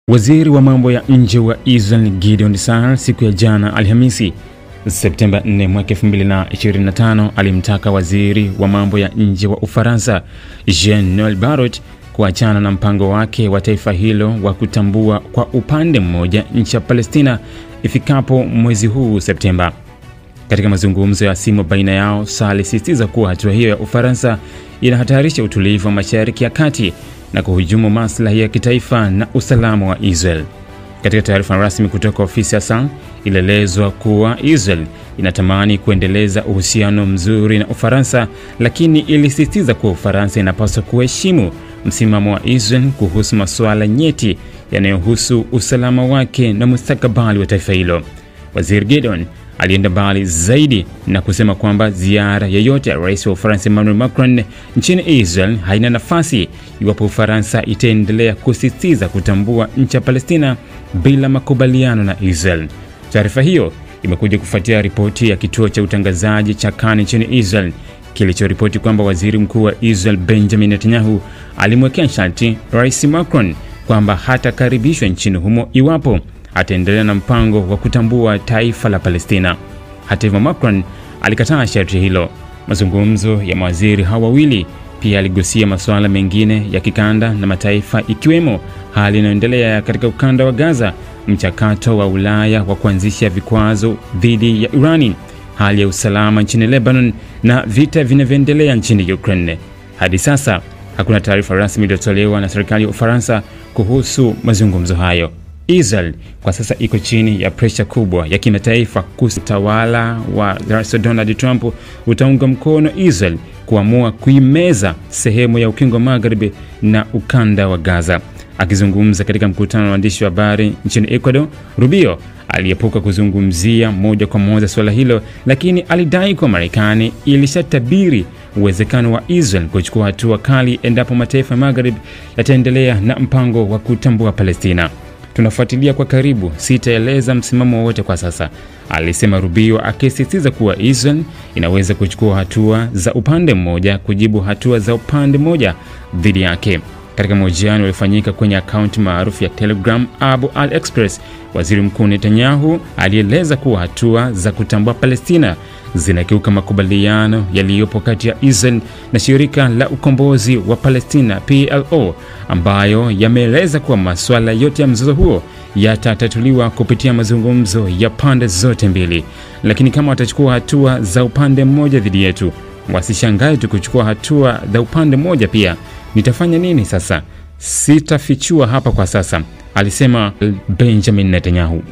Waziri wa mambo ya nje wa Israel Gideon Saar siku ya jana Alhamisi Septemba 4 mwaka 2025 alimtaka waziri wa mambo ya nje wa Ufaransa Jean-Noël Barrot kuachana na mpango wake wa taifa hilo wa kutambua kwa upande mmoja nchi ya Palestina ifikapo mwezi huu Septemba. Katika mazungumzo ya simu baina yao, Saar alisisitiza kuwa hatua hiyo ya Ufaransa inahatarisha utulivu wa Mashariki ya Kati na kuhujumu maslahi ya kitaifa na usalama wa Israel. Katika taarifa rasmi kutoka ofisi ya Saar, ilielezwa kuwa Israel inatamani kuendeleza uhusiano mzuri na Ufaransa, lakini ilisisitiza kuwa Ufaransa inapaswa kuheshimu msimamo wa Israel kuhusu masuala nyeti yanayohusu usalama wake na mustakabali wa taifa hilo. Waziri Gideon alienda mbali zaidi na kusema kwamba ziara yoyote ya Rais wa Ufaransa Emmanuel Macron nchini Israel haina nafasi iwapo Ufaransa itaendelea kusisitiza kutambua nchi ya Palestina bila makubaliano na Israel. Taarifa hiyo imekuja kufuatia ripoti ya kituo cha utangazaji cha Kan nchini Israel kilichoripoti kwamba Waziri Mkuu wa Israel Benjamin Netanyahu alimwekea sharti Rais Macron kwamba hatakaribishwa nchini humo iwapo ataendelea na mpango wa kutambua taifa la Palestina. Hata hivyo, Macron alikataa sharti hilo. Mazungumzo ya mawaziri hawa wawili pia yaligusia masuala mengine ya kikanda na mataifa, ikiwemo hali inayoendelea katika ukanda wa Gaza, mchakato wa Ulaya wa kuanzisha vikwazo dhidi ya Irani, hali ya usalama nchini Lebanon na vita vinavyoendelea nchini Ukraine. Hadi sasa hakuna taarifa rasmi iliyotolewa na serikali ya Ufaransa kuhusu mazungumzo hayo. Israel kwa sasa iko chini ya presha kubwa ya kimataifa kuhusu utawala wa Rais Donald Trump utaunga mkono Israel kuamua kuimeza sehemu ya ukingo magharibi na ukanda wa Gaza. Akizungumza katika mkutano wa waandishi wa habari nchini Ecuador, Rubio aliepuka kuzungumzia moja kwa moja swala hilo, lakini alidai kwa Marekani ilishatabiri uwezekano wa Israel kuchukua hatua kali endapo mataifa magharibi yataendelea na mpango wa kutambua Palestina. Tunafuatilia kwa karibu, sitaeleza msimamo wote kwa sasa, alisema Rubio, akisisitiza kuwa Israel inaweza kuchukua hatua za upande mmoja kujibu hatua za upande mmoja dhidi yake. Katika mahojiano yaliyofanyika kwenye akaunti maarufu ya Telegram Abu al-Express, Waziri Mkuu Netanyahu alieleza kuwa hatua za kutambua Palestina zinakiuka makubaliano yaliyopo kati ya Israel na shirika la ukombozi wa Palestina PLO, ambayo yameeleza kuwa masuala yote ya mzozo huo yatatatuliwa kupitia mazungumzo ya pande zote mbili. Lakini kama watachukua hatua za upande mmoja dhidi yetu, wasishangae tukuchukua hatua za upande mmoja pia. Nitafanya nini sasa? Sitafichua hapa kwa sasa, alisema Benjamin Netanyahu.